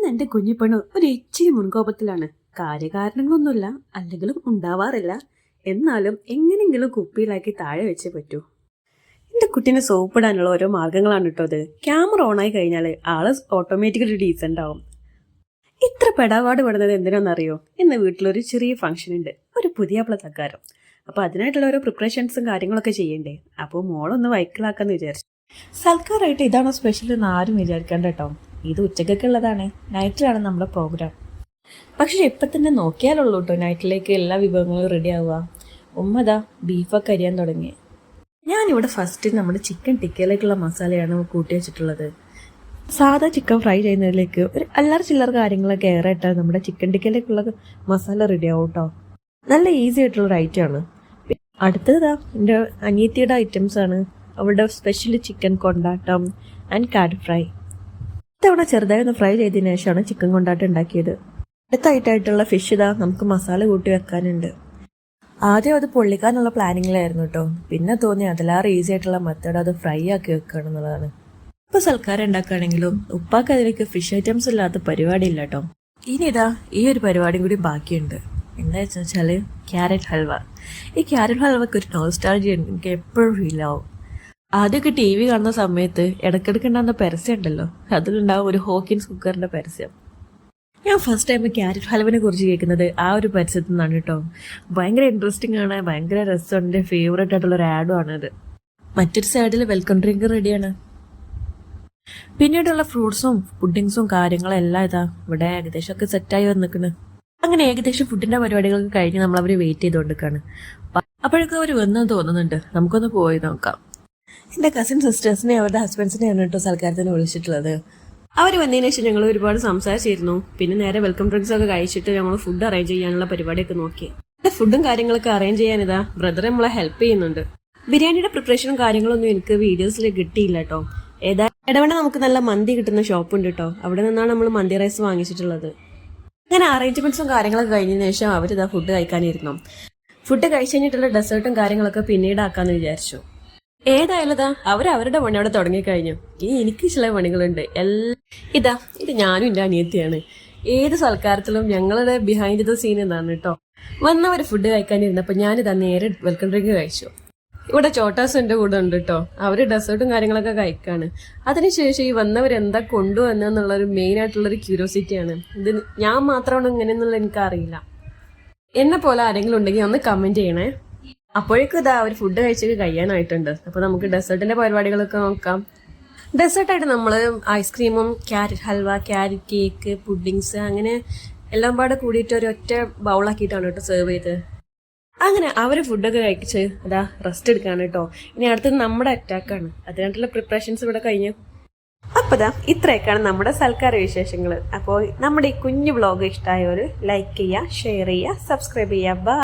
എന്റെ കുഞ്ഞിപ്പെണ്ണ് ഒരു ഇച്ചിരി മുൻകോപത്തിലാണ്. കാര്യകാരണങ്ങളൊന്നുമില്ല, അല്ലെങ്കിലും ഉണ്ടാവാറില്ല. എന്നാലും എങ്ങനെയെങ്കിലും കുപ്പിയിലാക്കി താഴെ വെച്ചേ പറ്റൂ. എന്റെ കുട്ടീനെ സോപ്പിടാനുള്ള ഓരോ മാർഗങ്ങളാണ് കേട്ടോ അത്. ക്യാമറ ഓണായി കഴിഞ്ഞാൽ ആള് ഓട്ടോമാറ്റിക്കലി ഡീസന്റ് ആവും. ഇത്ര പെടാപാട് പെടുന്നത് എന്തിനാണെന്നറിയോ? ഇന്ന് വീട്ടിലൊരു ചെറിയ ഫംഗ്ഷൻ ഉണ്ട്, ഒരു പുതിയാപ്ല തക്കാരം. അപ്പൊ അതിനായിട്ടുള്ള ഓരോ പ്രിപ്പറേഷൻസും കാര്യങ്ങളൊക്കെ ചെയ്യണ്ടേ. അപ്പോൾ മോളൊന്ന് വൈക്കിളാക്കാന്ന് വിചാരിച്ചു. സൽക്കാരായിട്ട് ഇതാണോ സ്പെഷ്യൽ എന്ന് ആരും വിചാരിക്കണ്ട കേട്ടോ. ഇത് ഉച്ചക്കൊക്കെ ഉള്ളതാണ്, നൈറ്റിലാണ് നമ്മുടെ പ്രോഗ്രാം. പക്ഷെ ഇപ്പം തന്നെ നോക്കിയാലുള്ളൂ കേട്ടോ നൈറ്റിലേക്ക് എല്ലാ വിഭവങ്ങളും റെഡി ആവുക. ഉമ്മതാ ബീഫൊക്കെ അരിയാൻ തുടങ്ങി. ഞാനിവിടെ ഫസ്റ്റ് നമ്മുടെ ചിക്കൻ ടിക്കയിലേക്കുള്ള മസാലയാണ് കൂട്ടി വെച്ചിട്ടുള്ളത്. സാധാ ചിക്കൻ ഫ്രൈ ചെയ്യുന്നതിലേക്ക് ഒരു അല്ലറ ചില്ലറ കാര്യങ്ങളൊക്കെ ഏറെ ഇട്ടാൽ നമ്മുടെ ചിക്കൻ ടിക്കയിലേക്കുള്ള മസാല റെഡി ആവും കേട്ടോ. നല്ല ഈസി ആയിട്ടുള്ളൊരു ഐറ്റമാണ്. അടുത്തതാ എൻ്റെ അനിയത്തിയുടെ ഐറ്റംസ് ആണ്. അവളുടെ special chicken kondattam and cod fry. ഇത്തവണ ചെറുതായി ഒന്ന് ഫ്രൈ ചെയ്തതിനു ശേഷമാണ് ചിക്കൻ കൊണ്ടാട്ടം ഉണ്ടാക്കിയത്. അടുത്തായിട്ടായിട്ടുള്ള ഫിഷ് ഇതാ നമുക്ക് മസാല കൂട്ടി വെക്കാനുണ്ട്. ആദ്യം അത് പൊള്ളിക്കാനുള്ള പ്ലാനിങ്ങിലായിരുന്നു കേട്ടോ. പിന്നെ തോന്നി അതിലേറെ ഈസി ആയിട്ടുള്ള മെത്തേഡ് അത് ഫ്രൈ ആക്കി വെക്കണം എന്നുള്ളതാണ്. ഇപ്പൊ സൽക്കാരം ഉണ്ടാക്കുകയാണെങ്കിലും ഉപ്പാക്ക് അതിലേക്ക് ഫിഷ് ഐറ്റംസ് ഇല്ലാത്ത പരിപാടി ഇല്ല കേട്ടോ. ഇനി ഇതാ ഈ ഒരു പരിപാടിയും കൂടി ബാക്കിയുണ്ട്. എന്താ വെച്ചാൽ ക്യാരറ്റ് ഹൽവ. ഈ ക്യാരറ്റ് ഹൽവക്ക് ഒരു നോസ്റ്റാൾജിയ എനിക്ക് എപ്പോഴും ഫീൽ ആവും. ആദ്യമൊക്കെ ടി വി കാണുന്ന സമയത്ത് ഇടയ്ക്കിടയ്ക്ക് ഉണ്ടാകുന്ന പരസ്യം ഉണ്ടല്ലോ, അതിലുണ്ടാവും ഒരു ഹോക്കിൻസ് കുക്കറിന്റെ പരസ്യം. ഞാൻ ഫസ്റ്റ് ടൈം ക്യാരറ്റ് ഹൽവനെ കുറിച്ച് കേൾക്കുന്നത് ആ ഒരു പരസ്യത്തിൽ നിന്നാണ് കേട്ടോ. ഭയങ്കര ഇൻട്രസ്റ്റിംഗ് ആണ്, ഭയങ്കര രസം. എൻ്റെ ഫേവറേറ്റ് ആയിട്ടുള്ള ഒരു ആഡും ആണത്. മറ്റൊരു സൈഡിൽ വെൽക്കം ഡ്രിങ്ക് റെഡിയാണ്. പിന്നീടുള്ള ഫ്രൂട്ട്സും പുഡിങ്സും കാര്യങ്ങളും എല്ലാം ഇതാ ഇവിടെ ഏകദേശം ഒക്കെ സെറ്റായി വന്നിക്കണ്. അങ്ങനെ ഏകദേശം ഫുഡിന്റെ പരിപാടികളൊക്കെ കഴിഞ്ഞ് നമ്മൾ അവർ വെയിറ്റ് ചെയ്തുകൊണ്ടിരിക്കുകയാണ്. അപ്പോഴൊക്കെ അവർ വന്നെന്ന് തോന്നുന്നുണ്ട്. നമുക്കൊന്ന് പോയി നോക്കാം. എൻ്റെ കസിൻ സിസ്റ്റേഴ്സിനെ അവരുടെ ഹസ്ബൻഡ്സിനെയാണ് കേട്ടോ സൽക്കാരത്തിന് വിളിച്ചിട്ടുള്ളത്. അവർ വന്നതിന് ശേഷം ഞങ്ങൾ ഒരുപാട് സംസാരിച്ചിരുന്നു. പിന്നെ നേരെ വെൽക്കം ഡ്രിങ്ക്സ് ഒക്കെ കഴിച്ചിട്ട് ഞങ്ങൾ ഫുഡ് അറേഞ്ച് ചെയ്യാനുള്ള പരിപാടിയൊക്കെ നോക്കി. ഫുഡും കാര്യങ്ങളൊക്കെ അറേഞ്ച് ചെയ്യാനിതാ ബ്രദർ നമ്മളെ ഹെൽപ്പ് ചെയ്യുന്നുണ്ട്. ബിരിയാണിയുടെ പ്രിപ്പറേഷനും കാര്യങ്ങളൊന്നും എനിക്ക് വീഡിയോസിൽ കിട്ടിയില്ല കേട്ടോ. ഇടവേള നമുക്ക് നല്ല മന്തി കിട്ടുന്ന ഷോപ്പുണ്ട് കേട്ടോ. അവിടെ നിന്നാണ് നമ്മൾ മന്തി റൈസ് വാങ്ങിച്ചിട്ടുള്ളത്. അങ്ങനെ അറേഞ്ച്മെന്റ്സും കാര്യങ്ങളൊക്കെ കഴിഞ്ഞതിന് ശേഷം അവരിതാ ഫുഡ് കഴിക്കാനിരുന്നു. ഫുഡ് കഴിച്ചു കഴിഞ്ഞിട്ടുള്ള ഡെസേർട്ടും കാര്യങ്ങളൊക്കെ പിന്നീട് ആക്കാന്ന് വിചാരിച്ചു. ഏതായാലും അവരവരുടെ പണി അവിടെ തുടങ്ങിക്കഴിഞ്ഞു. ഇനി എനിക്ക് ചില പണികളുണ്ട്. ഇത് ഞാനും എൻ്റെ അനിയത്തിയാണ്. ഏത് സൽക്കാരത്തിലും ഞങ്ങളുടെ ബിഹൈൻഡ് ദ സീൻ എന്നാണ് കേട്ടോ. വന്നവർ ഫുഡ് കഴിക്കാനിരുന്നപ്പോൾ ഞാനിതാ നേരെ വെൽക്കം ഡ്രിങ്ക് കഴിച്ചു. ഇവിടെ ചോട്ടാസ് എൻ്റെ കൂടെ ഉണ്ട് കേട്ടോ. അവര് ഡെസേർട്ടും കാര്യങ്ങളൊക്കെ കഴിക്കാണ്. അതിനുശേഷം ഈ വന്നവരെന്താ കൊണ്ടുവന്നെന്നുള്ളൊരു മെയിൻ ആയിട്ടുള്ളൊരു ക്യൂരിയോസിറ്റിയാണ്. ഇത് ഞാൻ മാത്രമാണ് ഇങ്ങനെയെന്നുള്ള എനിക്കറിയില്ല. എന്നെ പോലെ ആരെങ്കിലും ഉണ്ടെങ്കിൽ ഒന്ന് കമന്റ് ചെയ്യണേ. അപ്പോഴേക്കും ഇതാ അവർ ഫുഡ് കഴിച്ചൊക്കെ കഴിയാനായിട്ടുണ്ട്. അപ്പൊ നമുക്ക് ഡെസേർട്ടിന്റെ പരിപാടികളൊക്കെ നോക്കാം. ഡെസേർട്ടായിട്ട് നമ്മൾ ഐസ്ക്രീമും carrot halwa, carrot cake, puddings അങ്ങനെ എല്ലാം പാടെ കൂടിയിട്ട് ഒരൊറ്റ ബൗളാക്കിയിട്ടാണ് കേട്ടോ സെർവ് ചെയ്ത്. അങ്ങനെ അവര് ഫുഡൊക്കെ കഴിച്ച് അതാ റെസ്റ്റ് എടുക്കാണ് കേട്ടോ. ഇനി അടുത്തത് നമ്മുടെ അറ്റാക്കാണ്. അതിനായിട്ടുള്ള പ്രിപ്പറേഷൻസ് ഇവിടെ കഴിഞ്ഞു. അപ്പതാ ഇത്രയൊക്കെയാണ് നമ്മുടെ സൽക്കാര വിശേഷങ്ങൾ. അപ്പോൾ നമ്മുടെ ഈ കുഞ്ഞു വ്ളോഗ് ഇഷ്ടമായവർ ലൈക്ക് ചെയ്യുക, ഷെയർ ചെയ്യുക, സബ്സ്ക്രൈബ് ചെയ്യുക.